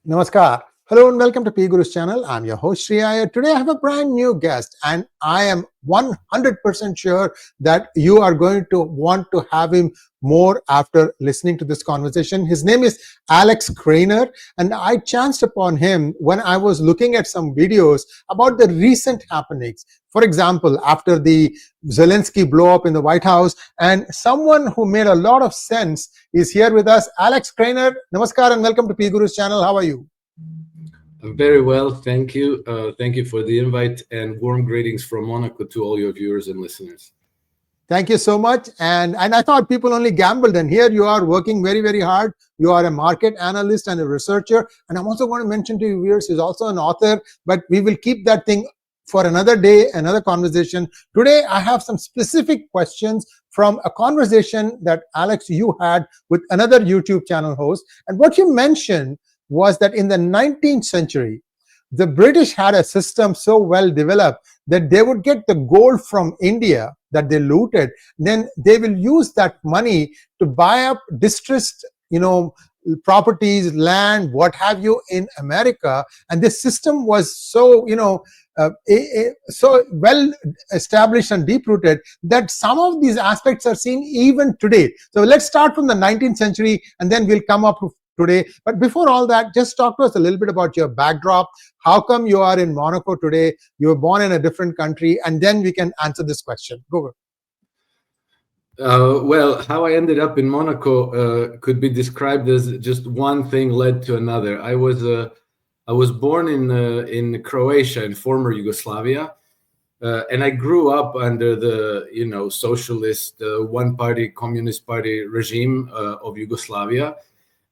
Namaskar. Hello and welcome to PGurus channel. I'm your host Sree Iyer. Today I have a brand new guest and I am 100% sure that you are going to want to have him more after listening to this conversation. His name is Alex Kranier and I chanced upon him when I was looking at some videos about the recent happenings. For example, after the Zelenskyy blow up in the White House, and someone who made a lot of sense is here with us. Alex Kranier, namaskar and welcome to PGurus channel. How are you? Very well, thank you. Thank you for the invite and warm greetings from Monaco to all your viewers and listeners. Thank you so much. And I thought people only gambled, and here you are working very, very hard. You are a market analyst and a researcher. And I'm also going to mention to you viewers, he's also an author, but we will keep that thing for another day, another conversation. Today, I have some specific questions from a conversation that Alex, you had with another YouTube channel host. And what you mentioned was that in the 19th century, the British had a system so well developed that they would get the gold from India that they looted. Then they will use that money to buy up distressed, properties, land, what have you in America. And this system was so, so well established and deep-rooted that some of these aspects are seen even today. So let's start from the 19th century and then we'll come up to today. But before all that, just talk to us a little bit about your backdrop. How come you are in Monaco today? You were born in a different country, and then we can answer this question. Go ahead. Well, how I ended up in Monaco could be described as just one thing led to another. I was born in Croatia, in former Yugoslavia, and I grew up under the socialist one-party communist party regime of Yugoslavia.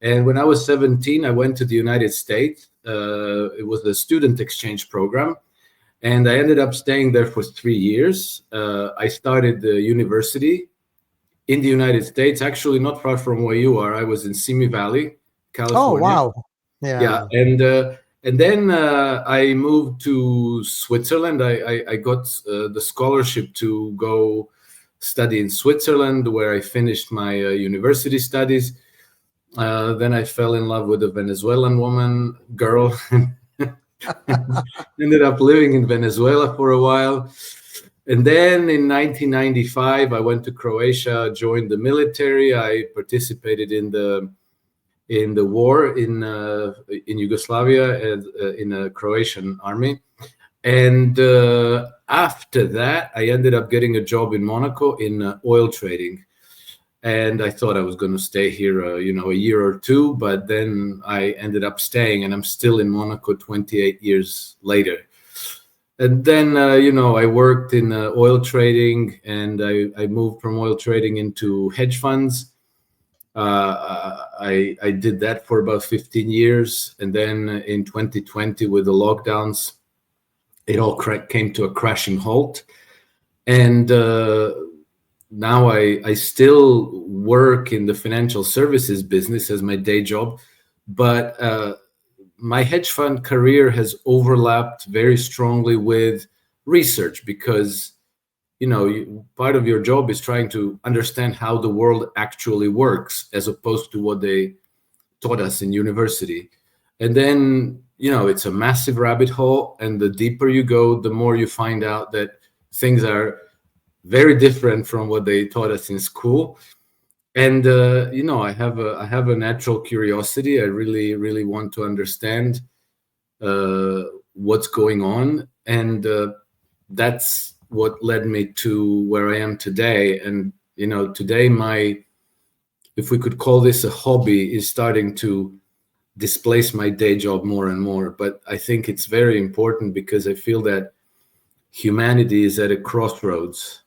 And when I was 17, I went to the United States. It was a student exchange program, and I ended up staying there for 3 years. I started the university in the United States, actually not far from where you are. I was in Simi Valley, California. Oh, wow. Yeah. And then I moved to Switzerland. I got the scholarship to go study in Switzerland, where I finished my university studies. Then I fell in love with a Venezuelan girl. Ended up living in Venezuela for a while. And then in 1995, I went to Croatia, joined the military. I participated in the war in Yugoslavia in a Croatian army. And after that, I ended up getting a job in Monaco in oil trading. And I thought I was going to stay here, a year or two, but then I ended up staying, and I'm still in Monaco 28 years later. And then, I worked in oil trading, and I moved from oil trading into hedge funds. I did that for about 15 years. And then in 2020, with the lockdowns, it all came to a crashing halt. And now I still work in the financial services business as my day job, but my hedge fund career has overlapped very strongly with research because, part of your job is trying to understand how the world actually works as opposed to what they taught us in university. And then, it's a massive rabbit hole, and the deeper you go, the more you find out that things are very different from what they taught us in school. And I have a natural curiosity. I really, really want to understand what's going on, and that's what led me to where I am today. And today, if we could call this a hobby, is starting to displace my day job more and more. But I think it's very important because I feel that humanity is at a crossroads.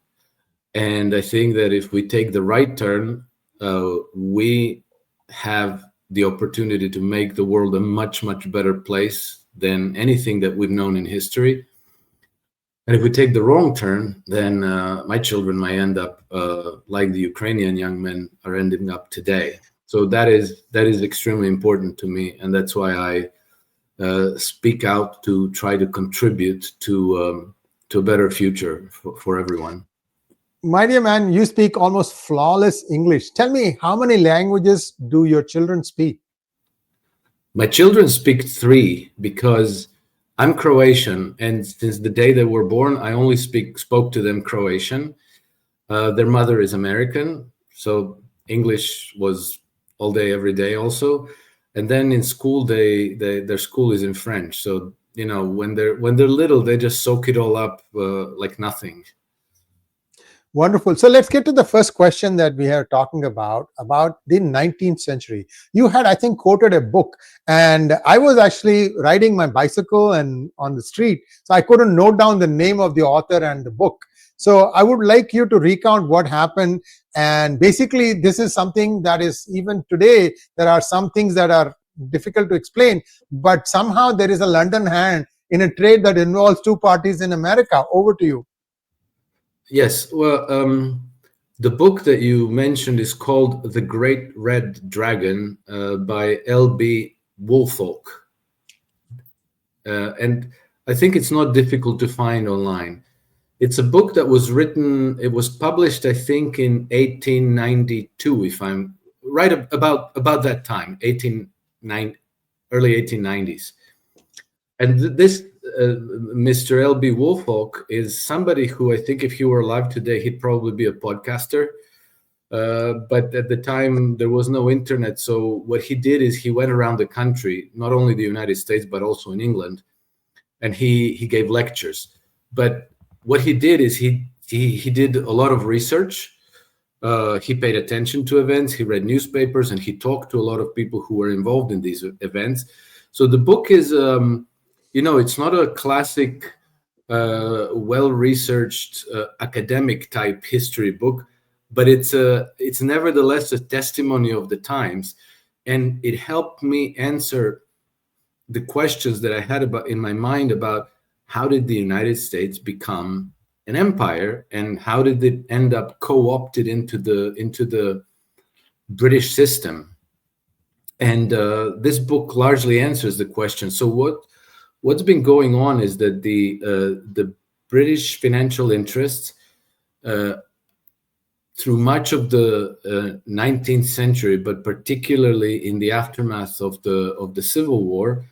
And I think that if we take the right turn, we have the opportunity to make the world a much, much better place than anything that we've known in history. And if we take the wrong turn, then my children might end up like the Ukrainian young men are ending up today. So that is extremely important to me. And that's why I speak out to try to contribute to a better future for everyone. My dear man, you speak almost flawless English. Tell me, how many languages do your children speak? My children speak three because I'm Croatian, and since the day they were born, I only spoke to them Croatian. Their mother is American, so English was all day, every day also. And then in school, their school is in French. So, you know, when they're little, they just soak it all up like nothing. Wonderful. So let's get to the first question that we are talking about the 19th century. You had, I think, quoted a book, and I was actually riding my bicycle and on the street, so I couldn't note down the name of the author and the book. So I would like you to recount what happened. And basically, this is something that is, even today, there are some things that are difficult to explain, but somehow there is a London hand in a trade that involves two parties in America. Over to you. Yes, well, the book that you mentioned is called The Great Red Dragon by 𝗟𝗡𝗍𝗍𝗍𝗍. And I think it's not difficult to find online. It's a book that was written, it was published, I think, in 1892, if I'm right, about that time, early 1890s. And this Mr. 𝗟𝗡𝗍𝗍𝗍𝗍 is somebody who, I think, if he were alive today, he'd probably be a podcaster. But at the time, there was no internet. So what he did is he went around the country, not only the United States, but also in England, and he gave lectures. But what he did is he did a lot of research. He paid attention to events. He read newspapers, and he talked to a lot of people who were involved in these events. So the book is, you know, it's not a classic, well-researched academic type history book, but it's nevertheless a testimony of the times, and it helped me answer the questions that I had in my mind about how did the United States become an empire, and how did it end up co-opted into the British system. And this book largely answers the question. So what's been going on is that the British financial interests through much of the 19th century, but particularly in the aftermath of the Civil War,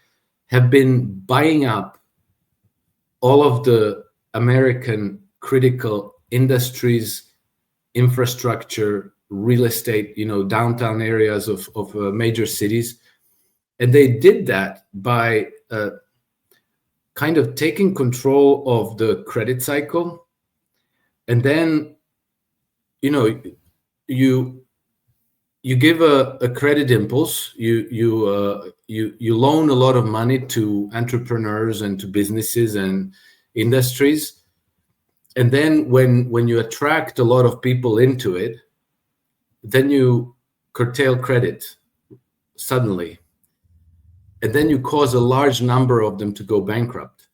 have been buying up all of the American critical industries, infrastructure, real estate, you know, downtown areas of major cities. And they did that by kind of taking control of the credit cycle. And then, you know, you give a credit impulse, you loan a lot of money to entrepreneurs and to businesses and industries. And then when you attract a lot of people into it, then you curtail credit suddenly. And then you cause a large number of them to go bankrupt.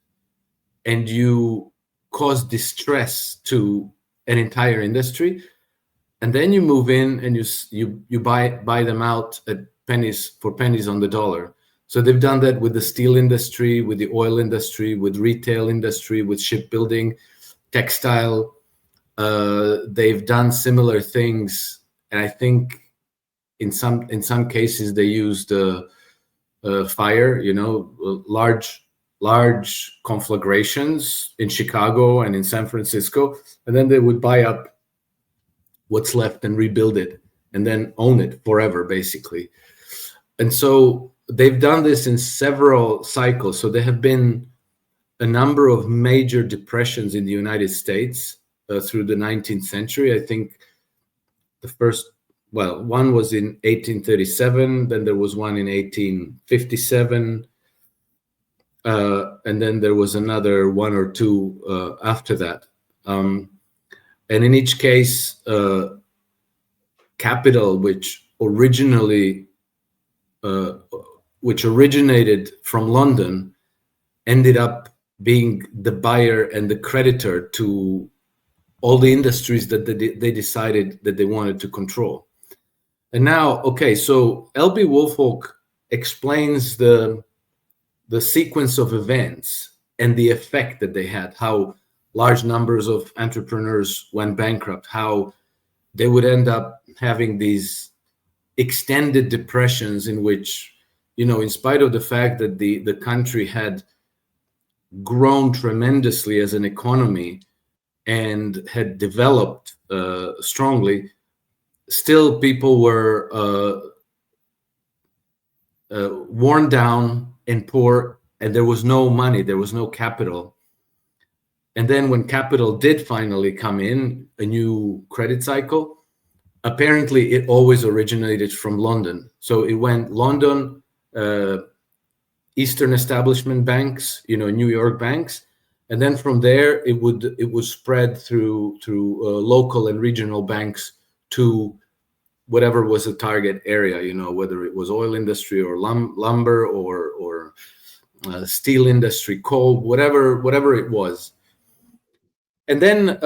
And you cause distress to an entire industry. And then you move in and you buy them out at pennies on the dollar. So they've done that with the steel industry, with the oil industry, with retail industry, with shipbuilding, textile. They've done similar things, and I think in some cases they used fire, you know, large conflagrations in Chicago and in San Francisco, and then they would buy up what's left and rebuild it and then own it forever, basically. And so they've done this in several cycles. So there have been a number of major depressions in the United States through the 19th century. I think the first, well, one was in 1837, then there was one in 1857, and then there was another one or two after that. And in each case, capital, which originated from London, ended up being the buyer and the creditor to all the industries that they decided that they wanted to control. And now, okay, so 𝗟𝗡𝗍𝗍𝗍𝗍 explains the sequence of events and the effect that they had, how large numbers of entrepreneurs went bankrupt, how they would end up having these extended depressions in which in spite of the fact that the country had grown tremendously as an economy and had developed strongly, still people were worn down and poor, and there was no money, there was no capital. And then when capital did finally come in, a new credit cycle, apparently it always originated from London. So it went London, Eastern establishment banks, New York banks, and then from there it would spread through local and regional banks to whatever was the target area, whether it was oil industry or lumber or steel industry, coal, whatever it was. And then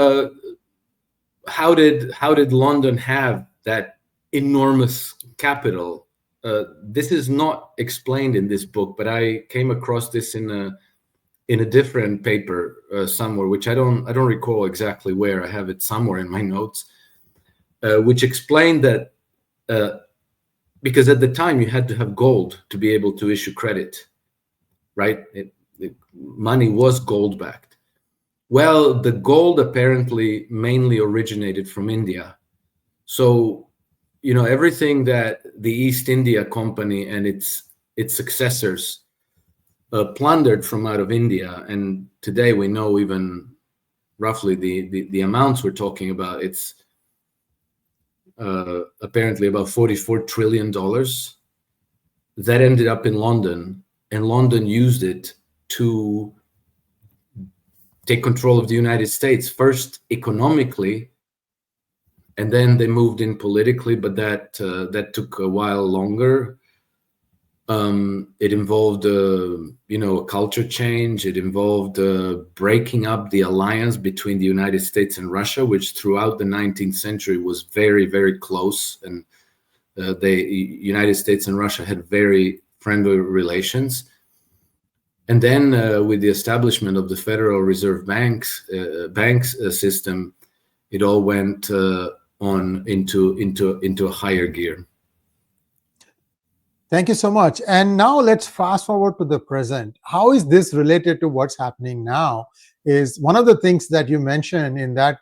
how did London have that enormous capital? This is not explained in this book, but I came across this in a different paper somewhere, which I don't recall exactly where. I have it somewhere in my notes, which explained that because at the time you had to have gold to be able to issue credit, right? Money was gold backed. Well, the gold apparently mainly originated from India. So, everything that the East India Company and its successors plundered from out of India, and today we know even roughly the amounts we're talking about. It's apparently about $44 trillion that ended up in London, and London used it to take control of the United States, first economically, and then they moved in politically, but that took a while longer. It involved a culture change. It involved breaking up the alliance between the United States and Russia, which throughout the 19th century was very, very close, and the United States and Russia had very friendly relations. And then with the establishment of the Federal Reserve banks system, it all went on into a higher gear. Thank you so much. And now let's fast forward to the present. How is this related to what's happening now? Is one of the things that you mentioned in that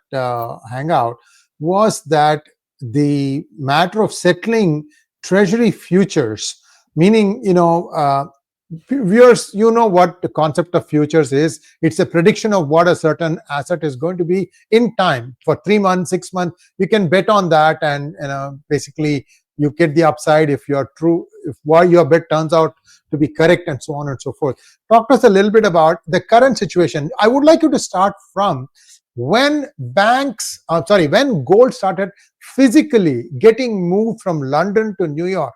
hangout was that the matter of settling treasury futures, meaning, viewers, what the concept of futures is. It's a prediction of what a certain asset is going to be in time for 3 months, 6 months. You can bet on that, and basically you get the upside if you're true, if your bet turns out to be correct, and so on and so forth. Talk to us a little bit about the current situation. I would like you to start from when gold started physically getting moved from London to New York.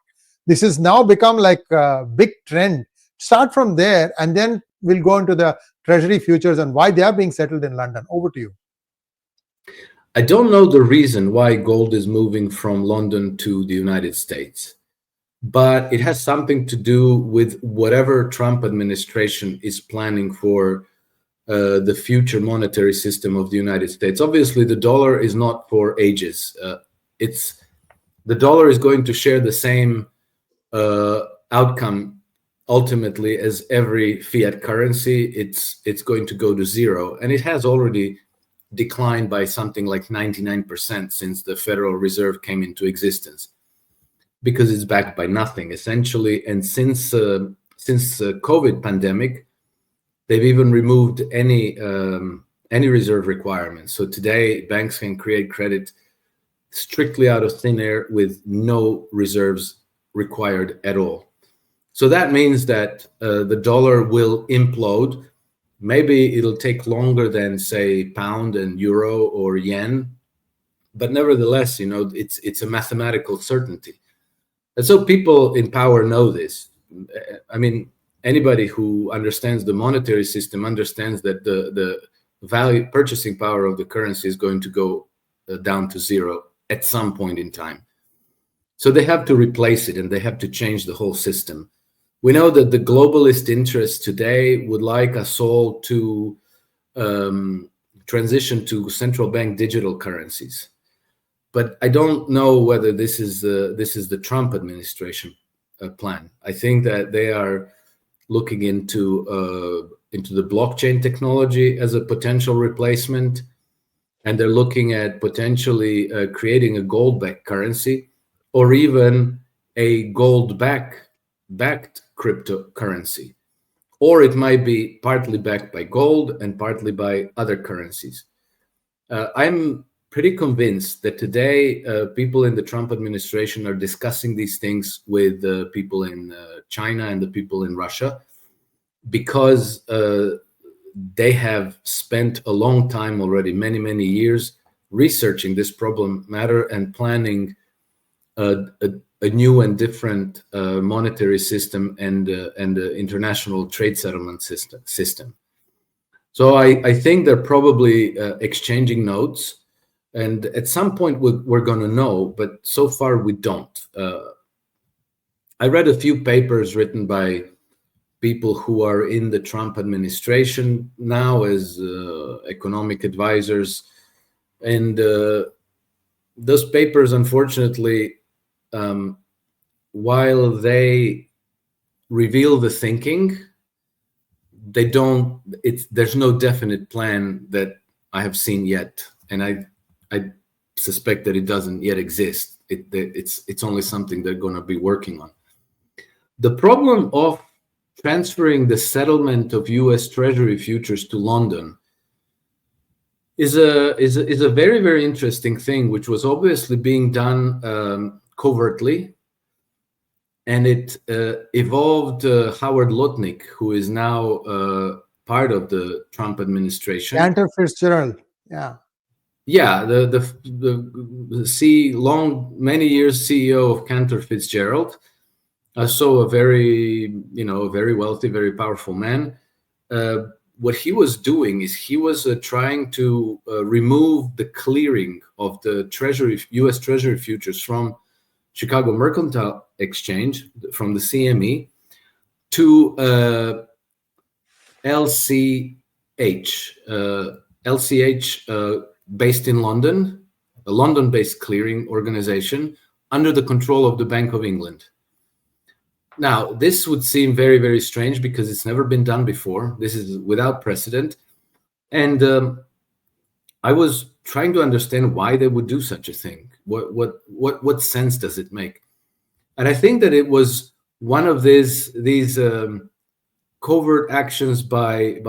This has now become like a big trend. Start from there, and then we'll go into the treasury futures and why they are being settled in London. Over to you. I don't know the reason why gold is moving from London to the United States, but it has something to do with whatever Trump administration is planning for the future monetary system of the United States. Obviously, the dollar is not for ages. The dollar is going to share the same outcome ultimately as every fiat currency. It's going to go to zero, and it has already declined by something like 99% since the Federal Reserve came into existence, because it's backed by nothing essentially. And since COVID pandemic, they've even removed any reserve requirements. So today banks can create credit strictly out of thin air with no reserves required at all. So that means that the dollar will implode. Maybe it'll take longer than, say, pound and euro or yen, but nevertheless, it's a mathematical certainty. And so people in power know this. I mean, anybody who understands the monetary system understands that the purchasing power of the currency is going to go down to zero at some point in time. So they have to replace it, and they have to change the whole system. We know that the globalist interests today would like us all to transition to central bank digital currencies, but I don't know whether this is the Trump administration plan. I think that they are looking into the blockchain technology as a potential replacement, and they're looking at potentially creating a gold-backed currency, or even a gold-backed cryptocurrency. Or it might be partly backed by gold and partly by other currencies. I'm pretty convinced that today people in the Trump administration are discussing these things with people in China and the people in Russia, because they have spent a long time already, many years, researching this problem matter and planning a new and different monetary system and international trade settlement system. So I think they're probably exchanging notes, and at some point we're going to know, but so far we don't. I read a few papers written by people who are in the Trump administration now as economic advisors, and those papers, unfortunately, while they reveal the thinking, there's no definite plan that I have seen yet, and I suspect that it doesn't yet exist. It's only something they're going to be working on. The problem of transferring the settlement of U.S. Treasury futures to London is a very interesting thing, which was obviously being done covertly, and it evolved Howard Lutnick, who is now part of the Trump administration. Cantor Fitzgerald, yeah. Yeah, the many years CEO of Cantor Fitzgerald. So a very wealthy, very powerful man. What he was doing is he was trying to remove the clearing of the U.S. Treasury futures from Chicago Mercantile Exchange, from the CME, to 𝗟𝗡𝗅, based in London, a London-based clearing organization under the control of the Bank of England. Now, this would seem very strange because it's never been done before. This is without precedent. And I was trying to understand why they would do such a thing. What sense does it make? And I think that it was one of these covert actions by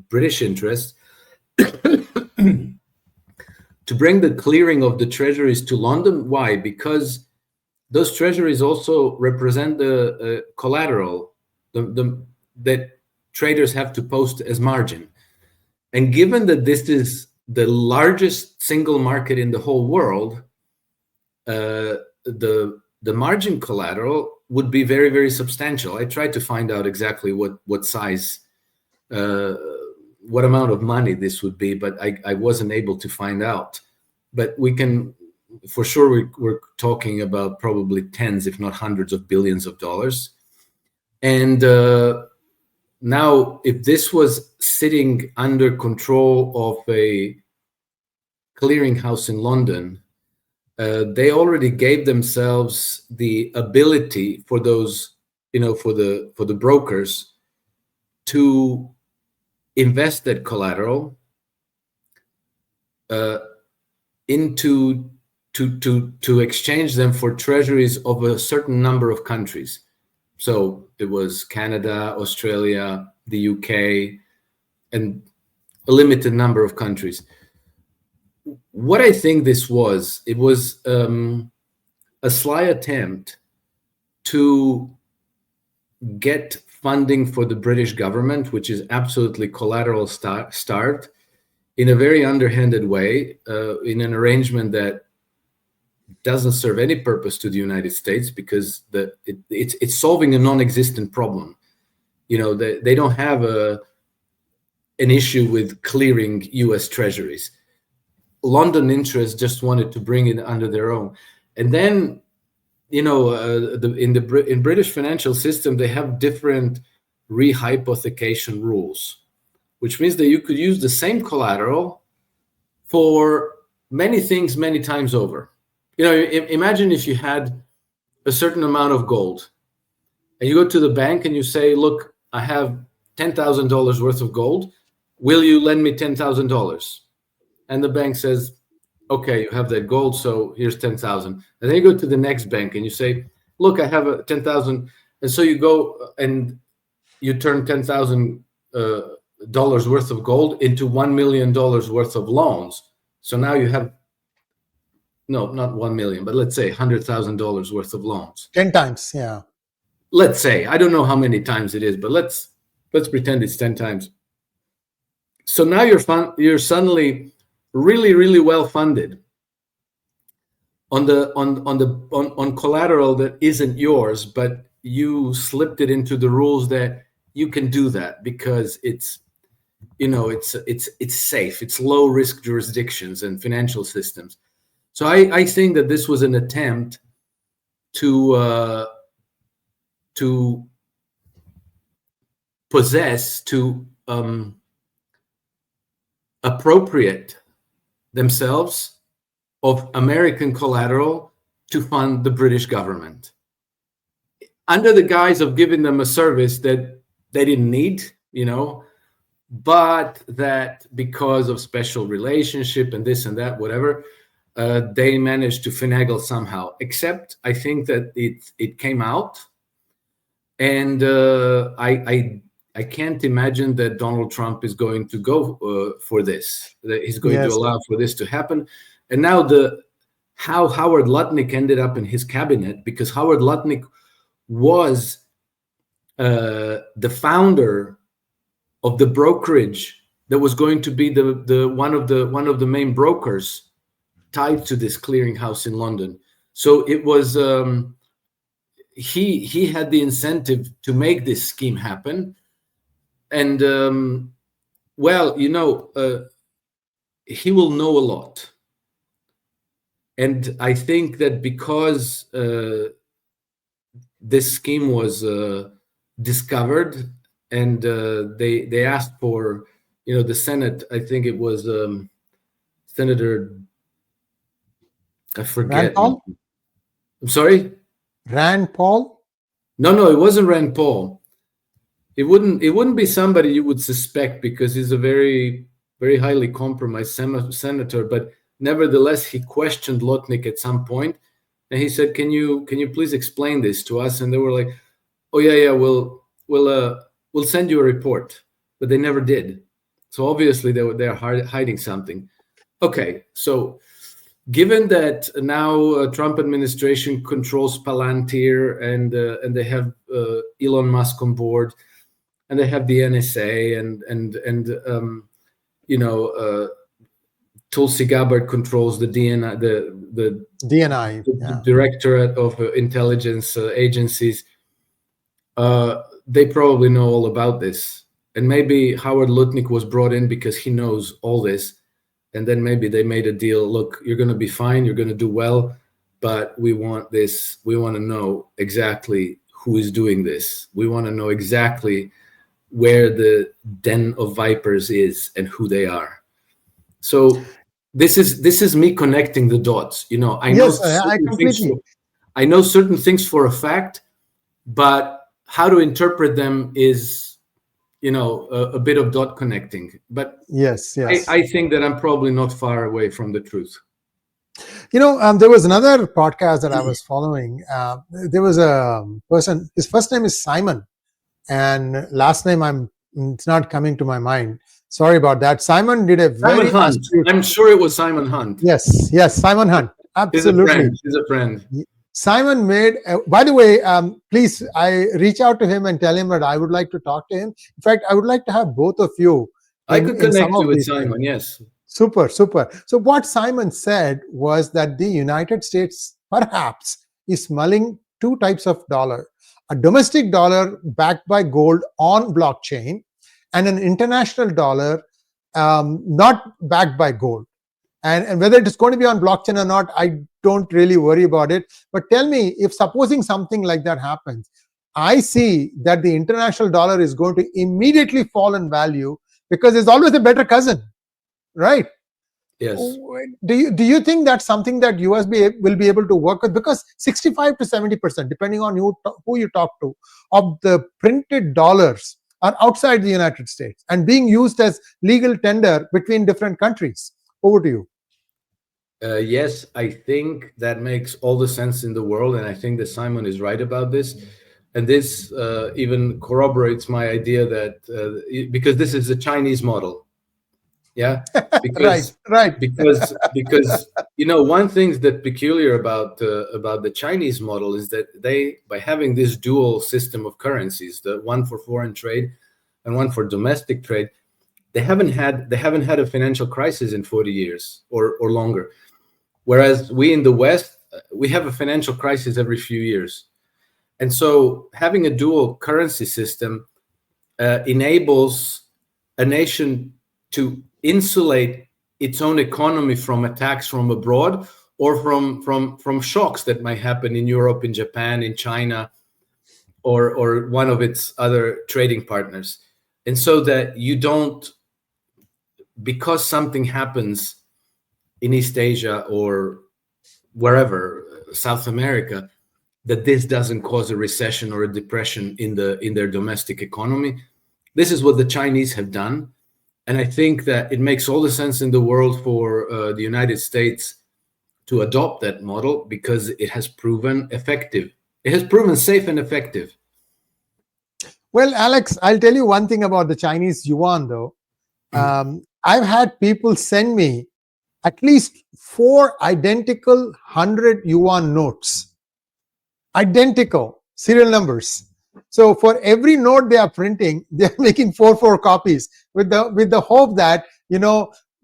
British interests to bring the clearing of the treasuries to London. Why? Because those treasuries also represent the collateral that traders have to post as margin. And given that this is the largest single market in the whole world, the margin collateral would be very substantial. I tried to find out exactly what size, what amount of money this would be, but I wasn't able to find out. But we can, for sure, we're talking about probably tens, if not hundreds of billions of dollars. And now, if this was sitting under control of a clearinghouse in London, they already gave themselves the ability for those, for the brokers to invest that collateral into to exchange them for treasuries of a certain number of countries. So it was Canada, Australia, the UK, and a limited number of countries. What I think this was, it was a sly attempt to get funding for the British government, which is absolutely collateral starved, in a very underhanded way, in an arrangement that doesn't serve any purpose to the United States, because it's solving a non-existent problem. They don't have an issue with clearing U.S. treasuries. London interests just wanted to bring it under their own. And then, in British financial system, they have different rehypothecation rules, which means that you could use the same collateral for many things many times over. Imagine if you had a certain amount of gold. And you go to the bank and you say, look, I have $10,000 worth of gold. Will you lend me $10,000? And the bank says, okay, you have that gold, so here's 10,000. And then you go to the next bank and you say, look, I have a 10,000. And so you go and you turn $10,000 worth of gold into $1 million worth of loans. So now you have, no, not 1 million, but let's say $100,000 worth of loans. 10 times, yeah. Let's say, I don't know how many times it is, but let's pretend it's 10 times. So now you're suddenly really, really well funded on collateral that isn't yours, but you slipped it into the rules that you can do that because it's, you know, it's safe. It's low risk jurisdictions and financial systems. So I think that this was an attempt to possess, to appropriate themselves of American collateral to fund the British government under the guise of giving them a service that they didn't need, you know, but that because of special relationship and this and that, whatever, they managed to finagle somehow. Except I think that it came out, and I can't imagine that Donald Trump is going to go for this. That he's going to allow for this to happen. And now how Howard Lutnick ended up in his cabinet, because Howard Lutnick was the founder of the brokerage that was going to be the one of the main brokers tied to this clearinghouse in London. So it was he had the incentive to make this scheme happen. And well, you know, he will know a lot. And I think that because this scheme was discovered, and they asked for, you know, the Senate, I think it was Senator, I forget. Rand Paul? I'm sorry? Rand Paul? No, it wasn't Rand Paul. It wouldn't be somebody you would suspect, because he's a very, very highly compromised senator. But nevertheless, he questioned Lutnick at some point, and he said, "Can you please explain this to us?" And they were like, "Oh yeah, we'll send you a report," but they never did. So obviously they're hiding something. Okay, so given that now Trump administration controls Palantir, and they have Elon Musk on board, and they have the NSA, and you know, 𝗤𝗙cİ Gabbard controls the DNI, the DNI, the Directorate of Intelligence Agencies. They probably know all about this, and maybe Howard Lutnick was brought in because he knows all this, and then maybe they made a deal. Look, you're going to be fine, you're going to do well, but we want this. We want to know exactly who is doing this. We want to know exactly where the den of vipers is and who they are. So this is me connecting the dots. You know, I know certain things for a fact, but how to interpret them is, you know, a bit of dot connecting. But yes. I think that I'm probably not far away from the truth. You know, there was another podcast that I was following. There was a person, his first name is Simon, and last name it's not coming to my mind. Sorry about that. Simon did a very Hunt. I'm sure it was Simon Hunt. Yes, Simon Hunt. Absolutely. He's a friend. Simon made, by the way, please, I reach out to him and tell him that I would like to talk to him. In fact, I would like to have both of you. I could connect you with Simon, yes. Super. So what Simon said was that the United States perhaps is mulling two types of dollar: a domestic dollar backed by gold on blockchain, and an international dollar not backed by gold. And whether it is going to be on blockchain or not, I don't really worry about it. But tell me, if supposing something like that happens, I see that the international dollar is going to immediately fall in value because there's always a better cousin, right? Yes. Do you think that's something that US will be able to work with? Because 65 to 70%, depending on who you talk to, of the printed dollars are outside the United States and being used as legal tender between different countries. Over to you. Yes, I think that makes all the sense in the world, and I think that Simon is right about this. And this even corroborates my idea that because this is a Chinese model, yeah, because right. because one thing that's peculiar about the Chinese model is that they, by having this dual system of currencies, the one for foreign trade and one for domestic trade, they haven't had a financial crisis in 40 years or longer. Whereas we in the West, we have a financial crisis every few years. And so having a dual currency system enables a nation to insulate its own economy from attacks from abroad or from shocks that might happen in Europe, in Japan, in China, or one of its other trading partners. And so that you don't, because something happens in East Asia or wherever, South America, that this doesn't cause a recession or a depression in their domestic economy. This is what the Chinese have done. And I think that it makes all the sense in the world for the United States to adopt that model because it has proven effective. It has proven safe and effective. Well, Alex, I'll tell you one thing about the Chinese yuan, though. I've had people send me at least 4 identical 100 yuan notes. Identical serial numbers. So for every note they are printing, they're making 4 copies with the hope that,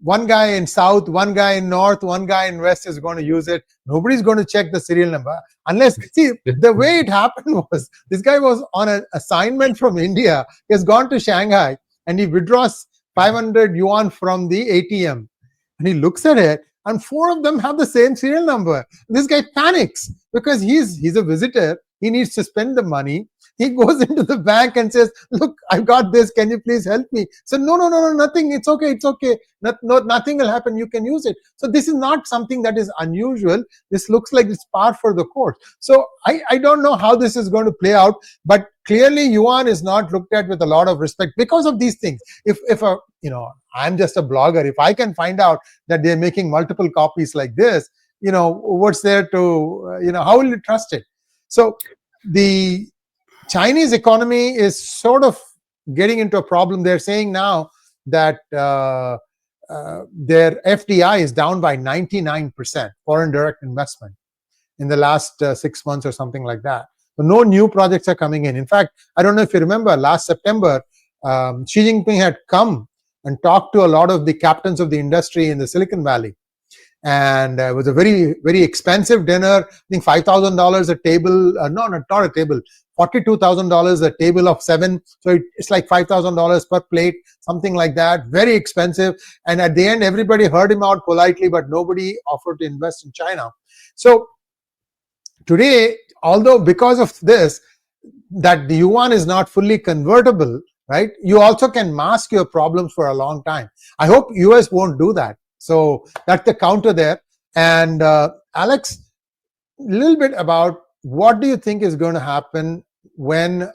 one guy in South, one guy in North, one guy in West is going to use it. Nobody's going to check the serial number unless, see, the way it happened was this guy was on an assignment from India. He has gone to Shanghai and he withdraws 500 yuan from the ATM. And he looks at it and 4 of them have the same serial number. This guy panics because he's a visitor. He needs to spend the money. He goes into the bank and says, look, I've got this. Can you please help me? So no, nothing. It's okay. Nothing will happen. You can use it. So this is not something that is unusual. This looks like it's par for the course. So I don't know how this is going to play out, but clearly yuan is not looked at with a lot of respect because of these things. If I'm just a blogger. If I can find out that they're making multiple copies like this, what's there to, how will you trust it? So the Chinese economy is sort of getting into a problem. They're saying now that their FDI is down by 99%, foreign direct investment, in the last 6 months or something like that. So no new projects are coming in. In fact, I don't know if you remember, last September, Xi Jinping had come and talked to a lot of the captains of the industry in the Silicon Valley. And it was a very, very expensive dinner. I think $5,000 a table. No, not a table. $42,000 a table of 7. So it's like $5,000 per plate, something like that. Very expensive. And at the end, everybody heard him out politely, but nobody offered to invest in China. So today, although because of this, that the yuan is not fully convertible, right? You also can mask your problems for a long time. I hope US won't do that. So that's the counter there. And Alex, a little bit about what do you think is going to happen when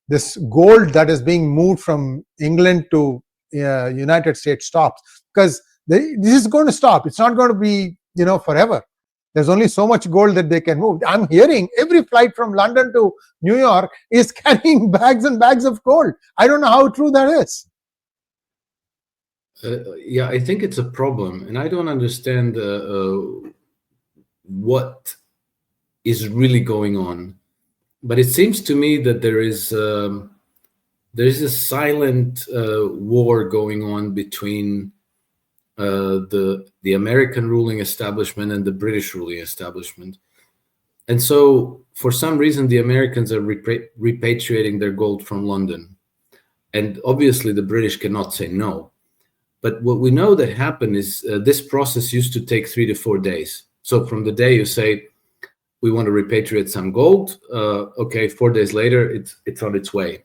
this gold that is being moved from England to United States stops? Because this is going to stop. It's not going to be, forever. There's only so much gold that they can move. I'm hearing every flight from London to New York is carrying bags and bags of gold. I don't know how true that is. Yeah, I think it's a problem, and I don't understand what is really going on. But it seems to me that there is a silent war going on between the American ruling establishment and the British ruling establishment. And so, for some reason, the Americans are repatriating their gold from London, and obviously the British cannot say no. But what we know that happened is this process used to take 3 to 4 days. So from the day you say, we want to repatriate some gold, okay, 4 days later, it's on its way.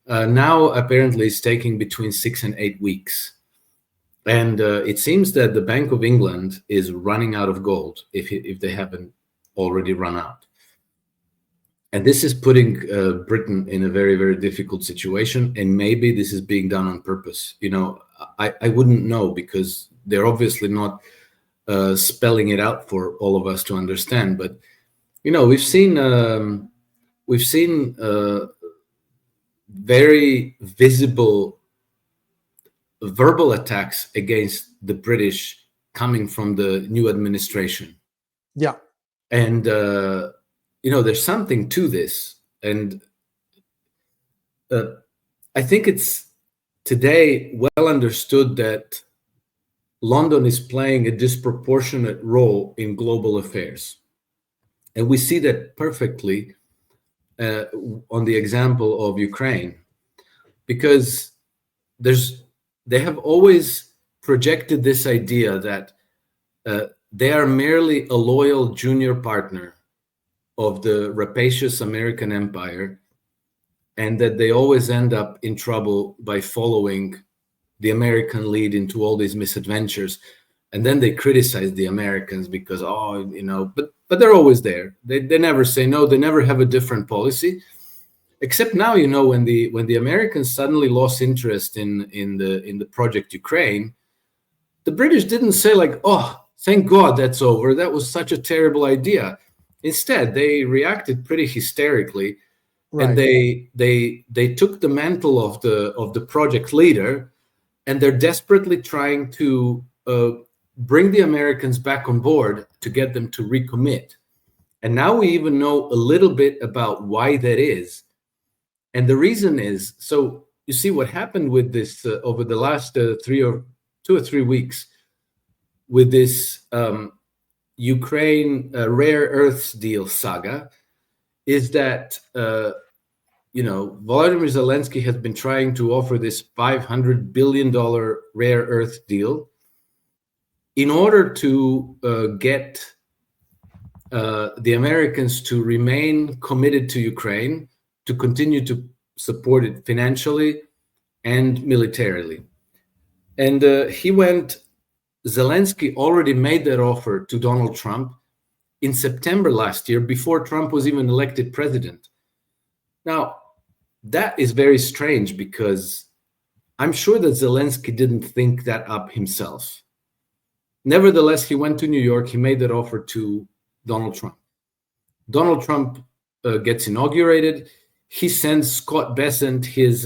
Now, apparently, it's taking between 6 and 8 weeks. And it seems that the Bank of England is running out of gold if they haven't already run out. And this is putting Britain in a very, very difficult situation. And maybe this is being done on purpose. You know, I wouldn't know, because they're obviously not spelling it out for all of us to understand. But, you know, we've seen very visible verbal attacks against the British coming from the new administration. Yeah. And, you know, there's something to this. And I think it's today well understood that London is playing a disproportionate role in global affairs. And we see that perfectly on the example of Ukraine, because they have always projected this idea that they are merely a loyal junior partner of the rapacious American empire, and that they always end up in trouble by following the American lead into all these misadventures. And then they criticize the Americans because, oh, you know, but they're always there. They never say no. They never have a different policy. Except now, you know, when the Americans suddenly lost interest in the project Ukraine, the British didn't say like, oh, thank God that's over. That was such a terrible idea. Instead, they reacted pretty hysterically, right. And they took the mantle of the project leader, and they're desperately trying to bring the Americans back on board to get them to recommit. And now we even know a little bit about why that is. And the reason is, so you see what happened with this over the last 2 or 3 weeks with this Ukraine rare earths deal saga, is that, you know, Volodymyr Zelenskyy has been trying to offer this $500 billion rare earth deal in order to get the Americans to remain committed to Ukraine, to continue to support it financially and militarily. And Zelenskyy already made that offer to Donald Trump in September last year, before Trump was even elected president. Now, that is very strange, because I'm sure that Zelenskyy didn't think that up himself. Nevertheless, he went to New York, he made that offer to Donald Trump. Donald Trump gets inaugurated. He sends Scott Bessent, his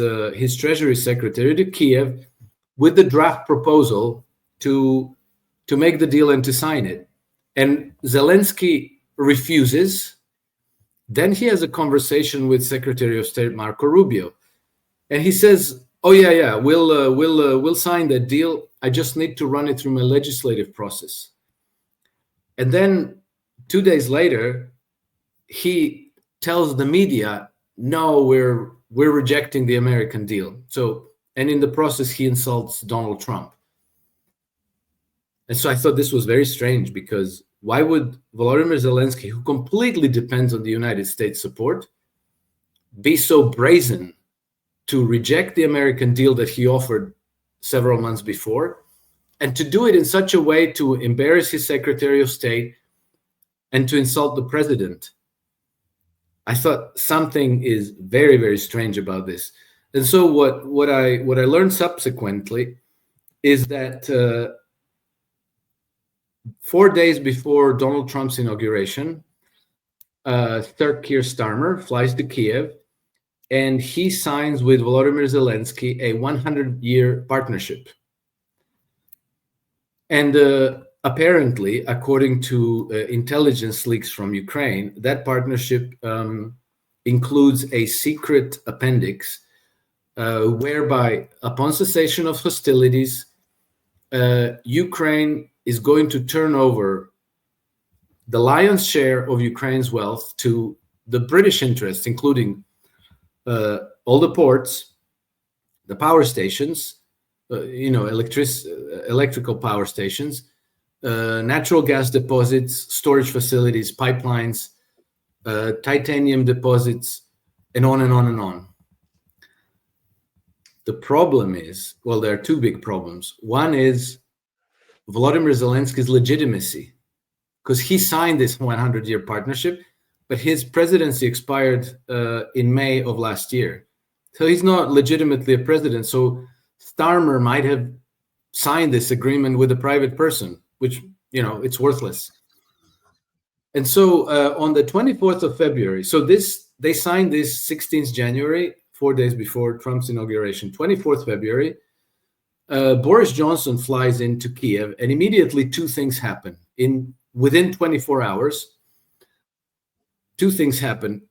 Treasury Secretary, to Kiev with the draft proposal to make the deal and to sign it. And Zelenskyy refuses. Then he has a conversation with Secretary of State Marco Rubio, and he says, "Oh yeah, we'll sign that deal. I just need to run it through my legislative process." And then 2 days later, he tells the media, "No, we're rejecting the American deal." So, and in the process, he insults Donald Trump. And so I thought this was very strange, because why would Volodymyr Zelenskyy, who completely depends on the United States support, be so brazen to reject the American deal that he offered several months before, and to do it in such a way to embarrass his Secretary of State and to insult the president? I thought something is very, very strange about this. And so what I learned subsequently is that 4 days before Donald Trump's inauguration, 𝗥𝗙𝗙𝗏 Starmer flies to Kiev, and he signs with Volodymyr Zelenskyy a 100-year partnership. And apparently, according to intelligence leaks from Ukraine, that partnership includes a secret appendix whereby, upon cessation of hostilities, Ukraine is going to turn over the lion's share of Ukraine's wealth to the British interests, including all the ports, the power stations, electrical power stations, natural gas deposits, storage facilities, pipelines, titanium deposits, and on and on and on. The problem is, well, there are two big problems. One is Volodymyr Zelensky's legitimacy, because he signed this 100-year partnership, but his presidency expired in May of last year. So he's not legitimately a president. So Starmer might have signed this agreement with a private person, which, you know, it's worthless. And so on the 24th of February, so they signed this 16th January, 4 days before Trump's inauguration. 24th February, Boris Johnson flies into Kiev, and immediately two things happen. Within 24 hours, two things happen.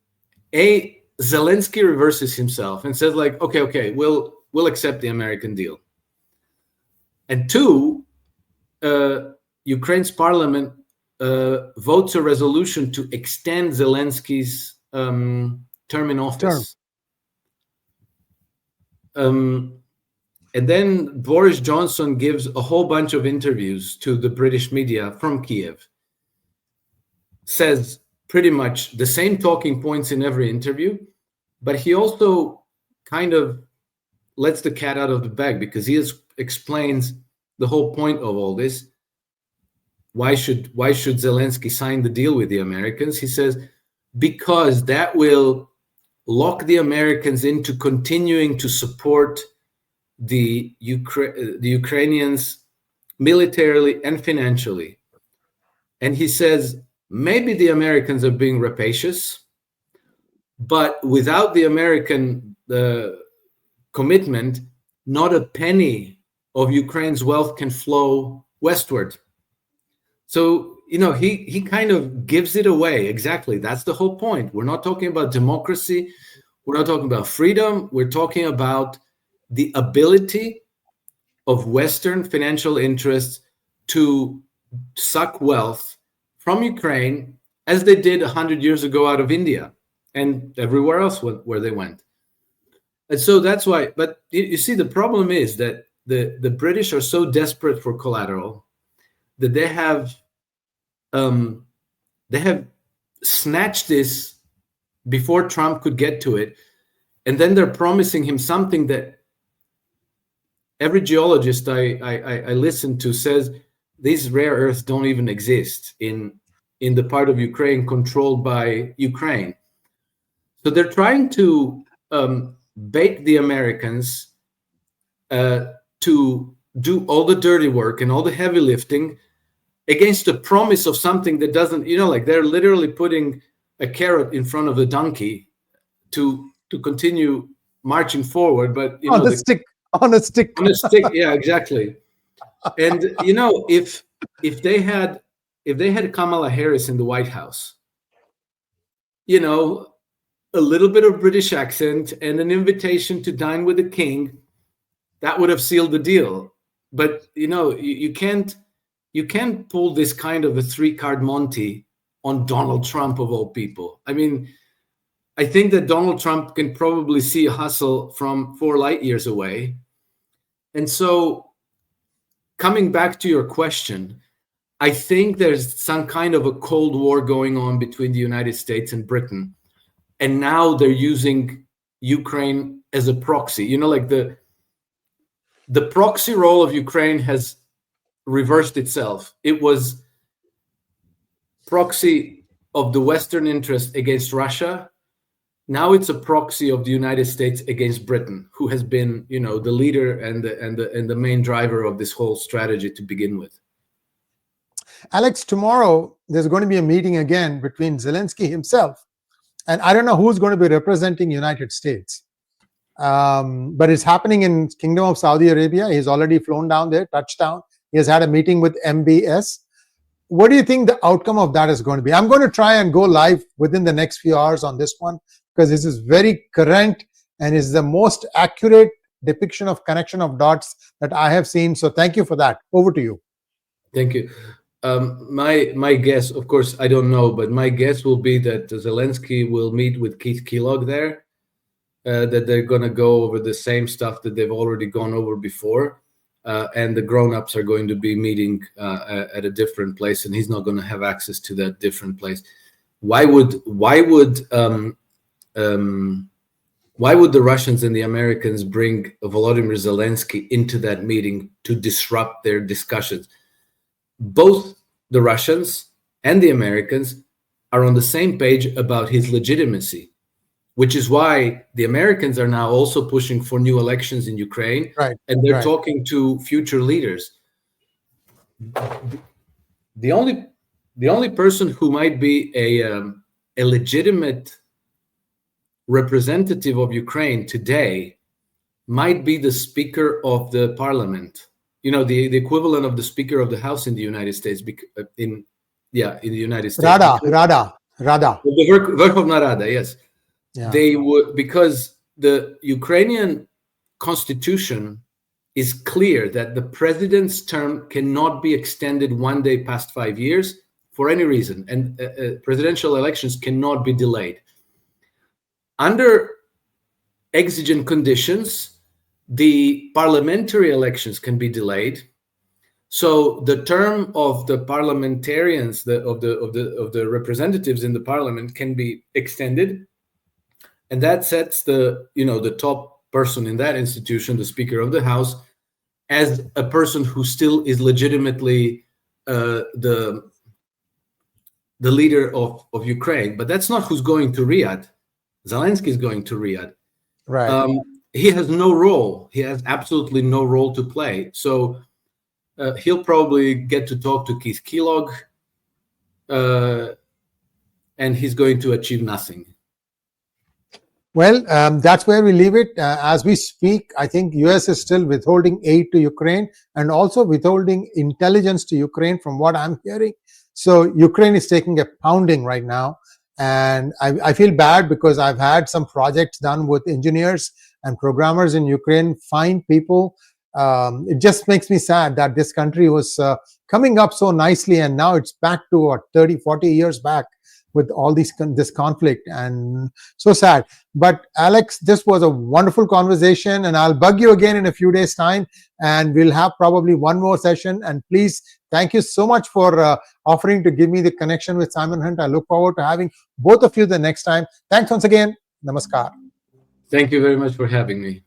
A, Zelensky reverses himself and says, like, okay, we'll accept the American deal. And two, Ukraine's parliament votes a resolution to extend Zelensky's term in office. And then Boris Johnson gives a whole bunch of interviews to the British media from Kiev, says pretty much the same talking points in every interview, but he also kind of lets the cat out of the bag, because he explains the whole point of all this. Why should Zelensky sign the deal with the Americans? He says, because that will lock the Americans into continuing to support the Ukrainians militarily and financially. And he says, maybe the Americans are being rapacious, but without the American commitment, not a penny of Ukraine's wealth can flow westward. So, you know, he kind of gives it away. Exactly. That's the whole point. We're not talking about democracy. We're not talking about freedom. We're talking about the ability of Western financial interests to suck wealth from Ukraine, as they did 100 years ago out of India and everywhere else where they went. And so that's why, but you see, the problem is that the British are so desperate for collateral that they have snatched this before Trump could get to it. And then they're promising him something that every geologist I listen to says these rare earths don't even exist in the part of Ukraine controlled by Ukraine. So they're trying to bait the Americans to do all the dirty work and all the heavy lifting against the promise of something that doesn't, you know, like they're literally putting a carrot in front of the donkey to continue marching forward. But you know, on a stick, yeah, exactly. And you know, if they had Kamala Harris in the White House, you know, a little bit of British accent and an invitation to dine with the king, that would have sealed the deal. But you know, you can't pull this kind of a three-card Monty on Donald Trump of all people. I mean, I think that Donald Trump can probably see a hustle from 4 light years away. And so, coming back to your question, I think there's some kind of a Cold War going on between the United States and Britain. And now they're using Ukraine as a proxy. You know, like the proxy role of Ukraine has reversed itself. It was proxy of the Western interest against Russia. Now it's a proxy of the United States against Britain, who has been, you know, the leader and the main driver of this whole strategy to begin with. Alex, tomorrow there's going to be a meeting again between Zelensky himself, and I don't know who's going to be representing United States, but it's happening in Kingdom of Saudi Arabia. He's already flown down there, touchdown. He has had a meeting with MBS. What do you think the outcome of that is going to be? I'm going to try and go live within the next few hours on this one, because this is very current and is the most accurate depiction of connection of dots that I have seen. So thank you for that. Over to you. Thank you. My guess, of course, I don't know, but my guess will be that Zelensky will meet with Keith Kellogg there, that they're going to go over the same stuff that they've already gone over before. And the grown-ups are going to be meeting at a different place, and he's not going to have access to that different place. Why would why would the Russians and the Americans bring Volodymyr Zelenskyy into that meeting to disrupt their discussions? Both the Russians and the Americans are on the same page about his legitimacy, which is why the Americans are now also pushing for new elections in Ukraine, right, and they're right. talking to future leaders. The only person who might be a legitimate representative of Ukraine today might be the Speaker of the Parliament. You know, the equivalent of the Speaker of the House in the United States. In the United States. Rada. The Verkhovna Rada, yes. Yeah. They would, because the Ukrainian constitution is clear that the president's term cannot be extended one day past 5 years for any reason, and presidential elections cannot be delayed. Under exigent conditions, the parliamentary elections can be delayed. So the term of the parliamentarians, of the representatives in the parliament, can be extended, and that sets the top person in that institution, the Speaker of the House, as a person who still is legitimately the leader of Ukraine. But that's not who's going to Riyadh. Zelenskyy is going to Riyadh. Right. He has no role. He has absolutely no role to play. So he'll probably get to talk to 𝗥𝗘𝗙𝗥𝗏, and he's going to achieve nothing. Well, that's where we leave it. As we speak, I think US is still withholding aid to Ukraine and also withholding intelligence to Ukraine from what I'm hearing. So Ukraine is taking a pounding right now. And I feel bad because I've had some projects done with engineers and programmers in Ukraine, fine people. It just makes me sad that this country was coming up so nicely, and now it's back to what, 30, 40 years back with all this conflict, and so sad. But Alex, this was a wonderful conversation, and I'll bug you again in a few days' time, and we'll have probably one more session. And please, thank you so much for offering to give me the connection with Simon Hunt. I look forward to having both of you the next time. Thanks once again. Namaskar. Thank you very much for having me.